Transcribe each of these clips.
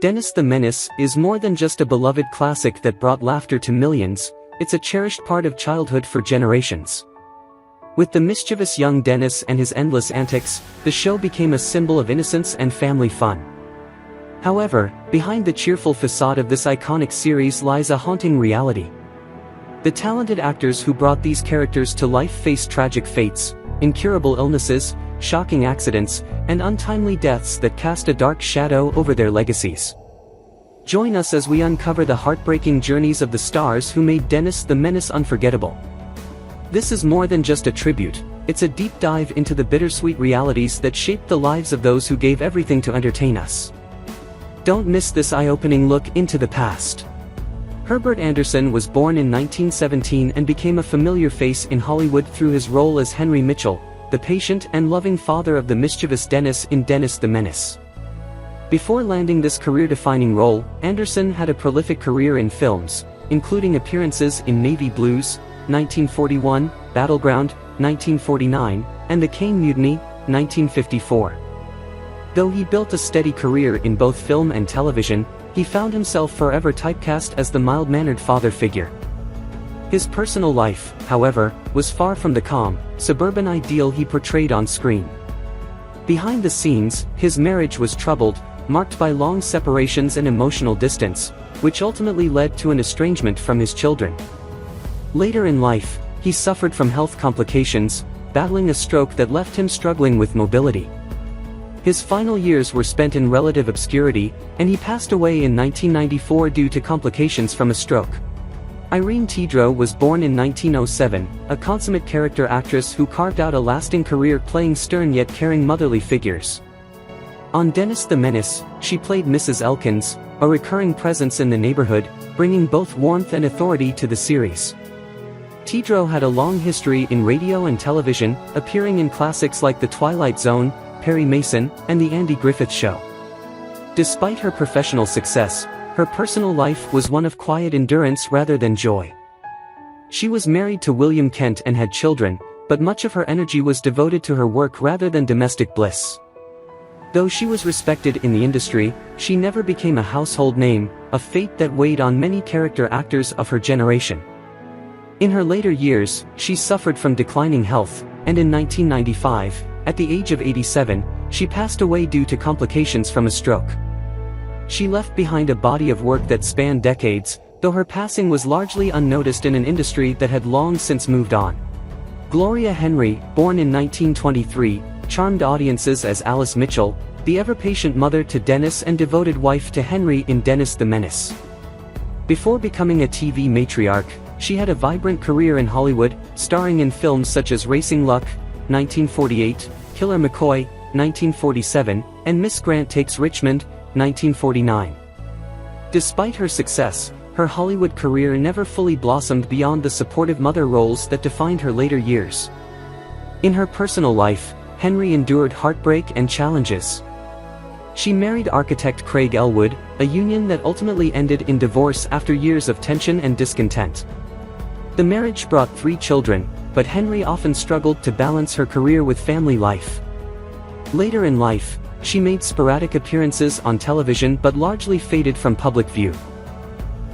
Dennis the Menace is more than just a beloved classic that brought laughter to millions, it's a cherished part of childhood for generations. With the mischievous young Dennis and his endless antics, the show became a symbol of innocence and family fun. However, behind the cheerful facade of this iconic series lies a haunting reality. The talented actors who brought these characters to life faced tragic fates, incurable illnesses, shocking accidents, and untimely deaths that cast a dark shadow over their legacies. Join us as we uncover the heartbreaking journeys of the stars who made Dennis the Menace unforgettable. This is more than just a tribute, it's a deep dive into the bittersweet realities that shaped the lives of those who gave everything to entertain us. Don't miss this eye-opening look into the past. Herbert Anderson was born in 1917 and became a familiar face in Hollywood through his role as Henry Mitchell, the patient and loving father of the mischievous Dennis in Dennis the Menace. Before landing this career-defining role, Anderson had a prolific career in films, including appearances in Navy Blues, 1941, Battleground, 1949, and The Caine Mutiny, 1954. Though he built a steady career in both film and television, he found himself forever typecast as the mild-mannered father figure. His personal life, however, was far from the calm, suburban ideal he portrayed on screen. Behind the scenes, his marriage was troubled, marked by long separations and emotional distance, which ultimately led to an estrangement from his children. Later in life, he suffered from health complications, battling a stroke that left him struggling with mobility. His final years were spent in relative obscurity, and he passed away in 1994 due to complications from a stroke. Irene Tedrow was born in 1907, a consummate character actress who carved out a lasting career playing stern yet caring motherly figures. On Dennis the Menace, she played Mrs. Elkins, a recurring presence in the neighborhood, bringing both warmth and authority to the series. Tedrow had a long history in radio and television, appearing in classics like The Twilight Zone, Perry Mason, and The Andy Griffith Show. Despite her professional success, her personal life was one of quiet endurance rather than joy. She was married to William Kent and had children, but much of her energy was devoted to her work rather than domestic bliss. Though she was respected in the industry, she never became a household name, a fate that weighed on many character actors of her generation. In her later years, she suffered from declining health, and in 1995, at the age of 87, she passed away due to complications from a stroke. She left behind a body of work that spanned decades, though her passing was largely unnoticed in an industry that had long since moved on. Gloria Henry, born in 1923, charmed audiences as Alice Mitchell, the ever-patient mother to Dennis and devoted wife to Henry in Dennis the Menace. Before becoming a TV matriarch, she had a vibrant career in Hollywood, starring in films such as Racing Luck, 1948, Killer McCoy, 1947, and Miss Grant Takes Richmond, 1949. Despite her success, her Hollywood career never fully blossomed beyond the supportive mother roles that defined her later years. In her personal life, Henry endured heartbreak and challenges. She married architect Craig Elwood, a union that ultimately ended in divorce after years of tension and discontent. The marriage brought 3 children, but Henry often struggled to balance her career with family life. Later in life, she made sporadic appearances on television but largely faded from public view.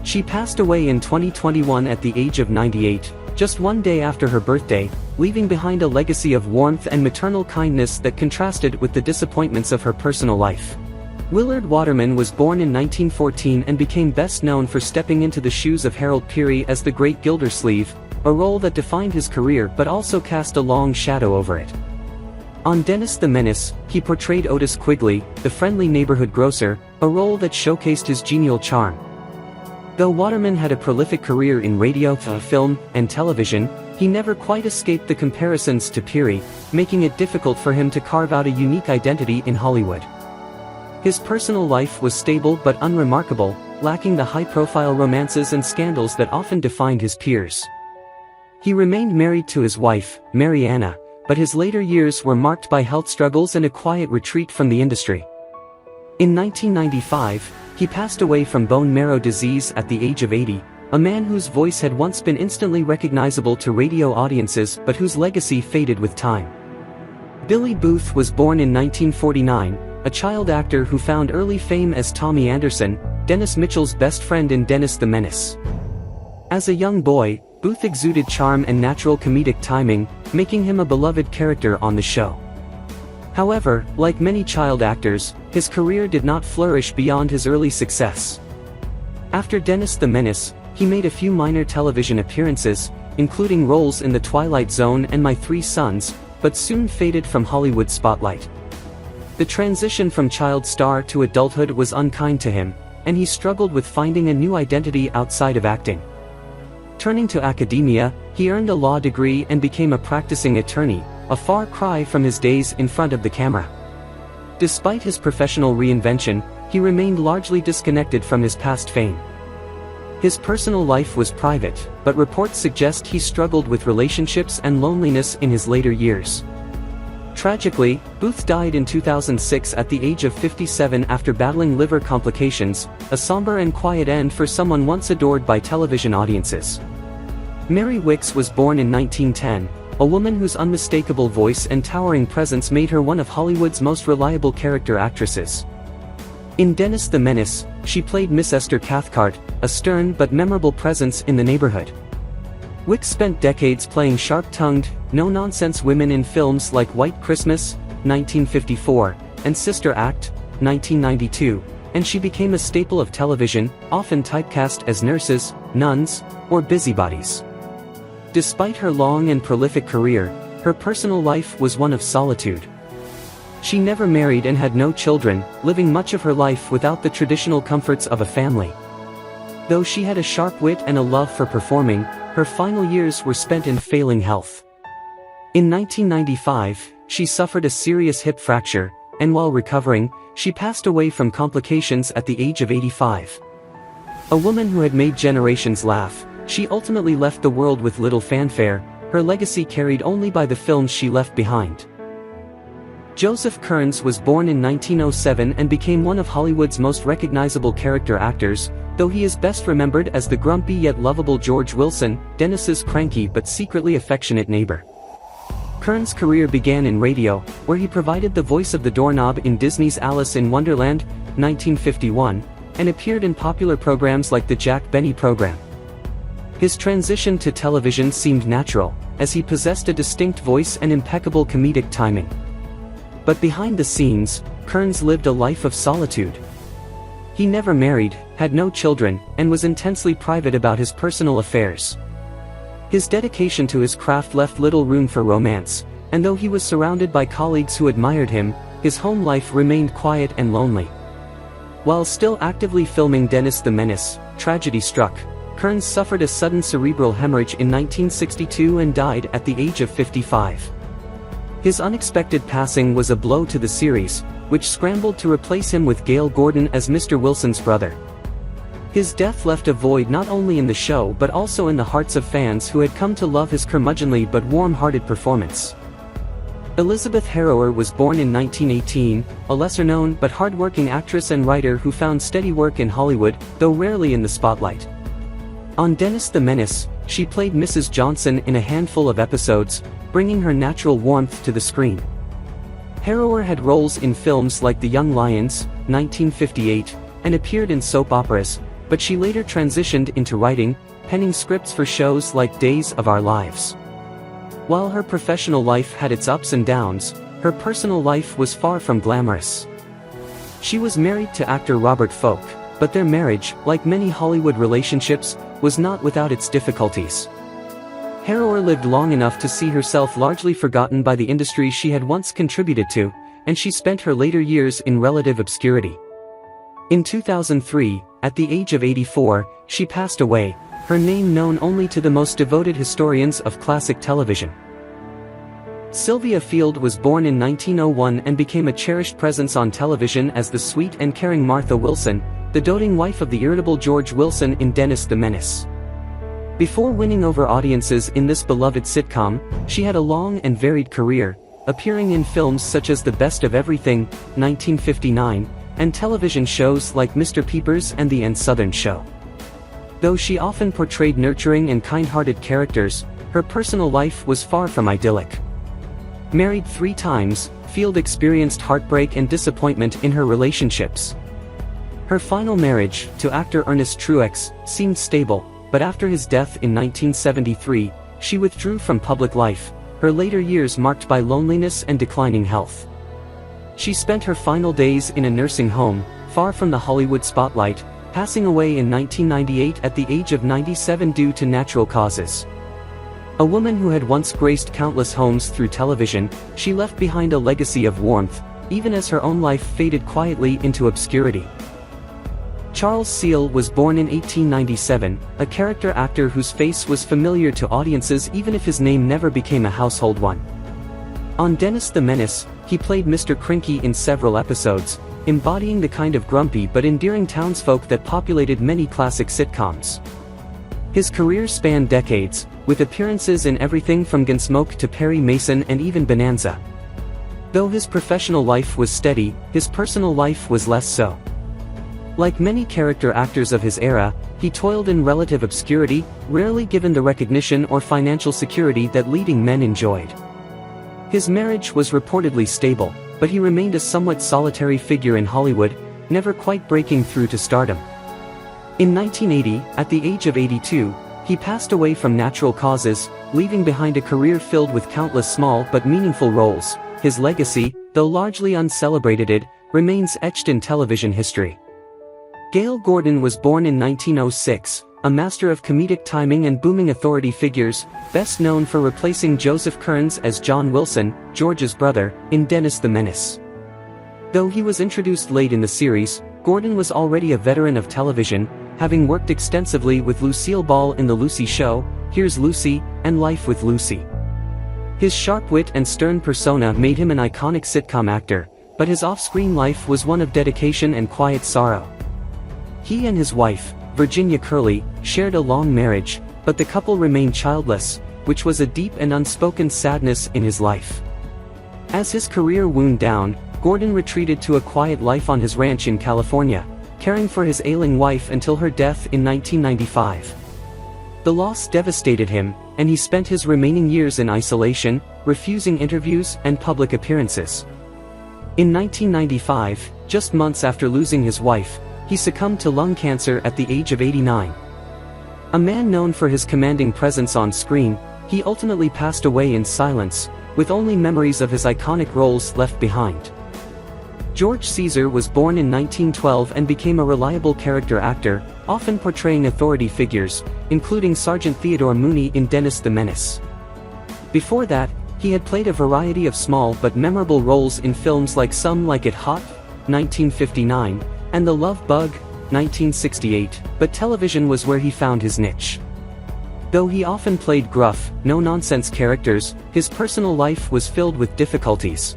She passed away in 2021 at the age of 98, just one day after her birthday, leaving behind a legacy of warmth and maternal kindness that contrasted with the disappointments of her personal life. Willard Waterman was born in 1914 and became best known for stepping into the shoes of Harold Peary as the Great Gildersleeve, a role that defined his career but also cast a long shadow over it. On Dennis the Menace, he portrayed Otis Quigley, the friendly neighborhood grocer, a role that showcased his genial charm. Though Waterman had a prolific career in radio, film, and television, he never quite escaped the comparisons to Peary, making it difficult for him to carve out a unique identity in Hollywood. His personal life was stable but unremarkable, lacking the high-profile romances and scandals that often defined his peers. He remained married to his wife, Mary Anna, but his later years were marked by health struggles and a quiet retreat from the industry. In 1995, he passed away from bone marrow disease at the age of 80, a man whose voice had once been instantly recognizable to radio audiences but whose legacy faded with time. Billy Booth was born in 1949, a child actor who found early fame as Tommy Anderson, Dennis Mitchell's best friend in Dennis the Menace. As a young boy, Booth exuded charm and natural comedic timing, making him a beloved character on the show. However, like many child actors, his career did not flourish beyond his early success. After Dennis the Menace, he made a few minor television appearances, including roles in The Twilight Zone and My Three Sons, but soon faded from Hollywood spotlight. The transition from child star to adulthood was unkind to him, and he struggled with finding a new identity outside of acting. Turning to academia, he earned a law degree and became a practicing attorney, a far cry from his days in front of the camera. Despite his professional reinvention, he remained largely disconnected from his past fame. His personal life was private, but reports suggest he struggled with relationships and loneliness in his later years. Tragically, Booth died in 2006 at the age of 57 after battling liver complications, a somber and quiet end for someone once adored by television audiences. Mary Wickes was born in 1910, a woman whose unmistakable voice and towering presence made her one of Hollywood's most reliable character actresses. In Dennis the Menace, she played Miss Esther Cathcart, a stern but memorable presence in the neighborhood. Wickes spent decades playing sharp-tongued, no-nonsense women in films like White Christmas, 1954, and Sister Act, 1992, and she became a staple of television, often typecast as nurses, nuns, or busybodies. Despite her long and prolific career, her personal life was one of solitude. She never married and had no children, living much of her life without the traditional comforts of a family. Though she had a sharp wit and a love for performing, her final years were spent in failing health. In 1995, she suffered a serious hip fracture, and while recovering, she passed away from complications at the age of 85. A woman who had made generations laugh, she ultimately left the world with little fanfare, her legacy carried only by the films she left behind. Joseph Kearns was born in 1907 and became one of Hollywood's most recognizable character actors, though he is best remembered as the grumpy yet lovable George Wilson, Dennis's cranky but secretly affectionate neighbor. Kearns' career began in radio, where he provided the voice of the doorknob in Disney's Alice in Wonderland, 1951, and appeared in popular programs like the Jack Benny program. His transition to television seemed natural, as he possessed a distinct voice and impeccable comedic timing. But behind the scenes, Kearns lived a life of solitude. He never married, had no children, and was intensely private about his personal affairs. His dedication to his craft left little room for romance, and though he was surrounded by colleagues who admired him, his home life remained quiet and lonely. While still actively filming Dennis the Menace, tragedy struck. Kearns suffered a sudden cerebral hemorrhage in 1962 and died at the age of 55. His unexpected passing was a blow to the series, which scrambled to replace him with Gale Gordon as Mr. Wilson's brother. His death left a void not only in the show but also in the hearts of fans who had come to love his curmudgeonly but warm-hearted performance. Elizabeth Harrower was born in 1918, a lesser-known but hard-working actress and writer who found steady work in Hollywood, though rarely in the spotlight. On Dennis the Menace, she played Mrs. Johnson in a handful of episodes, bringing her natural warmth to the screen. Harrower had roles in films like The Young Lions, 1958, and appeared in soap operas, but she later transitioned into writing, penning scripts for shows like Days of Our Lives. While her professional life had its ups and downs, her personal life was far from glamorous. She was married to actor Robert Folk, but their marriage, like many Hollywood relationships, was not without its difficulties. Harrower lived long enough to see herself largely forgotten by the industry she had once contributed to, and she spent her later years in relative obscurity. In 2003, at the age of 84, she passed away, her name known only to the most devoted historians of classic television. Sylvia Field was born in 1901 and became a cherished presence on television as the sweet and caring Martha Wilson, the doting wife of the irritable George Wilson in Dennis the Menace. Before winning over audiences in this beloved sitcom, she had a long and varied career, appearing in films such as The Best of Everything, 1959, and television shows like Mr. Peepers and The Southern Show. Though she often portrayed nurturing and kind-hearted characters, her personal life was far from idyllic. Married 3 times, Field experienced heartbreak and disappointment in her relationships. Her final marriage, to actor Ernest Truex, seemed stable, but after his death in 1973, she withdrew from public life, her later years marked by loneliness and declining health. She spent her final days in a nursing home, far from the Hollywood spotlight, passing away in 1998 at the age of 97 due to natural causes. A woman who had once graced countless homes through television, she left behind a legacy of warmth, even as her own life faded quietly into obscurity. Charles Seel was born in 1897, a character actor whose face was familiar to audiences even if his name never became a household one. On Dennis the Menace, he played Mr. Crinky in several episodes, embodying the kind of grumpy but endearing townsfolk that populated many classic sitcoms. His career spanned decades, with appearances in everything from Gunsmoke to Perry Mason and even Bonanza. Though his professional life was steady, his personal life was less so. Like many character actors of his era, he toiled in relative obscurity, rarely given the recognition or financial security that leading men enjoyed. His marriage was reportedly stable, but he remained a somewhat solitary figure in Hollywood, never quite breaking through to stardom. In 1980, at the age of 82, he passed away from natural causes, leaving behind a career filled with countless small but meaningful roles. His legacy, though largely uncelebrated, remains etched in television history. Gale Gordon was born in 1906, a master of comedic timing and booming authority figures, best known for replacing Joseph Kearns as John Wilson, George's brother, in Dennis the Menace. Though he was introduced late in the series, Gordon was already a veteran of television, having worked extensively with Lucille Ball in The Lucy Show, Here's Lucy, and Life with Lucy. His sharp wit and stern persona made him an iconic sitcom actor, but his off-screen life was one of dedication and quiet sorrow. He and his wife, Virginia Curley, shared a long marriage, but the couple remained childless, which was a deep and unspoken sadness in his life. As his career wound down, Gordon retreated to a quiet life on his ranch in California, caring for his ailing wife until her death in 1995. The loss devastated him, and he spent his remaining years in isolation, refusing interviews and public appearances. In 1995, just months after losing his wife, he succumbed to lung cancer at the age of 89. A man known for his commanding presence on screen, he ultimately passed away in silence, with only memories of his iconic roles left behind. George Cisar was born in 1912 and became a reliable character actor, often portraying authority figures, including Sergeant Theodore Mooney in Dennis the Menace. Before that, he had played a variety of small but memorable roles in films like Some Like It Hot, 1959, and The Love Bug, 1968, but television was where he found his niche. Though he often played gruff, no-nonsense characters, his personal life was filled with difficulties.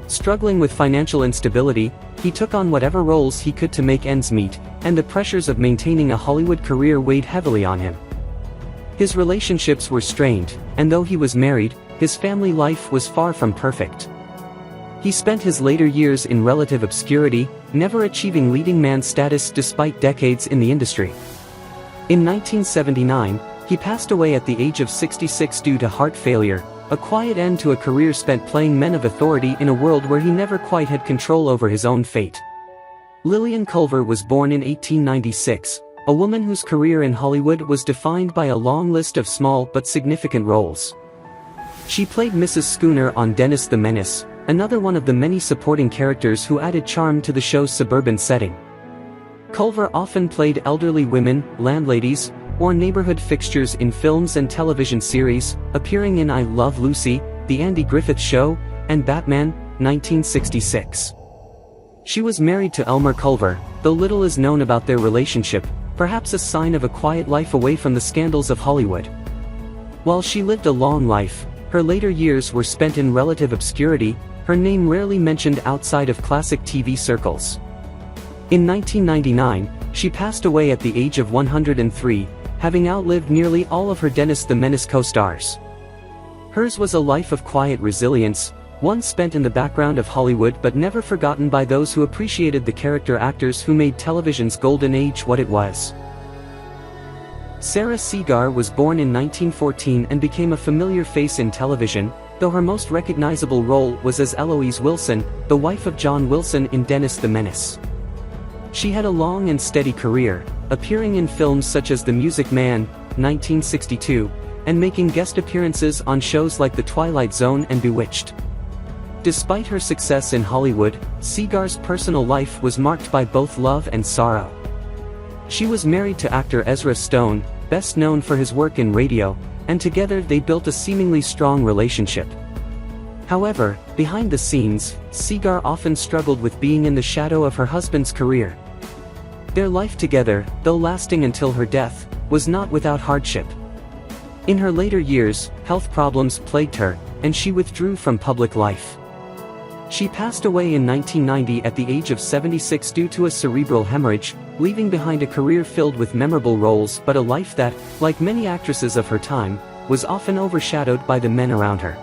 Struggling with financial instability, he took on whatever roles he could to make ends meet, and the pressures of maintaining a Hollywood career weighed heavily on him. His relationships were strained, and though he was married, his family life was far from perfect. He spent his later years in relative obscurity, never achieving leading man status despite decades in the industry. In 1979, he passed away at the age of 66 due to heart failure, a quiet end to a career spent playing men of authority in a world where he never quite had control over his own fate. Lillian Culver was born in 1896, a woman whose career in Hollywood was defined by a long list of small but significant roles. She played Mrs. Schooner on Dennis the Menace, another one of the many supporting characters who added charm to the show's suburban setting. Culver often played elderly women, landladies, or neighborhood fixtures in films and television series, appearing in I Love Lucy, The Andy Griffith Show, and Batman, 1966. She was married to Elmer Culver, though little is known about their relationship, perhaps a sign of a quiet life away from the scandals of Hollywood. While she lived a long life, her later years were spent in relative obscurity, her name rarely mentioned outside of classic TV circles. In 1999, she passed away at the age of 103, having outlived nearly all of her Dennis the Menace co-stars. Hers was a life of quiet resilience, one spent in the background of Hollywood but never forgotten by those who appreciated the character actors who made television's golden age what it was. Sara Seegar was born in 1914 and became a familiar face in television, though her most recognizable role was as Eloise Wilson, the wife of John Wilson in Dennis the Menace. She had a long and steady career, appearing in films such as The Music Man, 1962, and making guest appearances on shows like The Twilight Zone and Bewitched. Despite her success in Hollywood, Seegar's personal life was marked by both love and sorrow. She was married to actor Ezra Stone, best known for his work in radio, and together they built a seemingly strong relationship. However, behind the scenes, Seegar often struggled with being in the shadow of her husband's career. Their life together, though lasting until her death, was not without hardship. In her later years, health problems plagued her, and she withdrew from public life. She passed away in 1990 at the age of 76 due to a cerebral hemorrhage, leaving behind a career filled with memorable roles but a life that, like many actresses of her time, was often overshadowed by the men around her.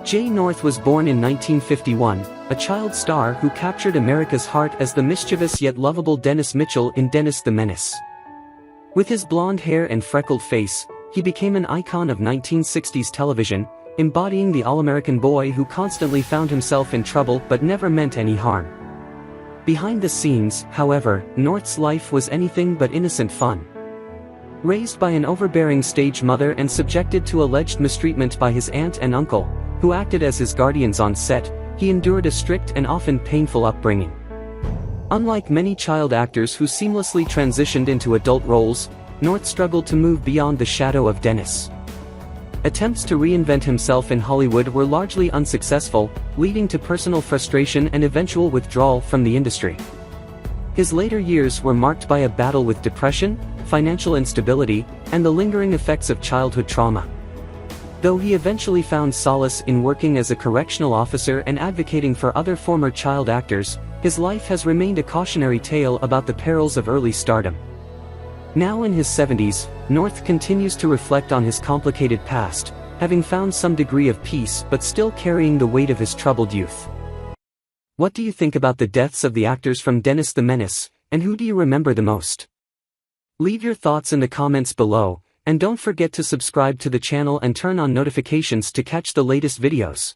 Jay North was born in 1951, a child star who captured America's heart as the mischievous yet lovable Dennis Mitchell in Dennis the Menace. With his blonde hair and freckled face, he became an icon of 1960s television, embodying the all-American boy who constantly found himself in trouble but never meant any harm. Behind the scenes, however, North's life was anything but innocent fun. Raised by an overbearing stage mother and subjected to alleged mistreatment by his aunt and uncle, who acted as his guardians on set, he endured a strict and often painful upbringing. Unlike many child actors who seamlessly transitioned into adult roles, North struggled to move beyond the shadow of Dennis. Attempts to reinvent himself in Hollywood were largely unsuccessful, leading to personal frustration and eventual withdrawal from the industry. His later years were marked by a battle with depression, financial instability, and the lingering effects of childhood trauma. Though he eventually found solace in working as a correctional officer and advocating for other former child actors, his life has remained a cautionary tale about the perils of early stardom. Now in his 70s, North continues to reflect on his complicated past, having found some degree of peace but still carrying the weight of his troubled youth. What do you think about the deaths of the actors from Dennis the Menace, and who do you remember the most? Leave your thoughts in the comments below, and don't forget to subscribe to the channel and turn on notifications to catch the latest videos.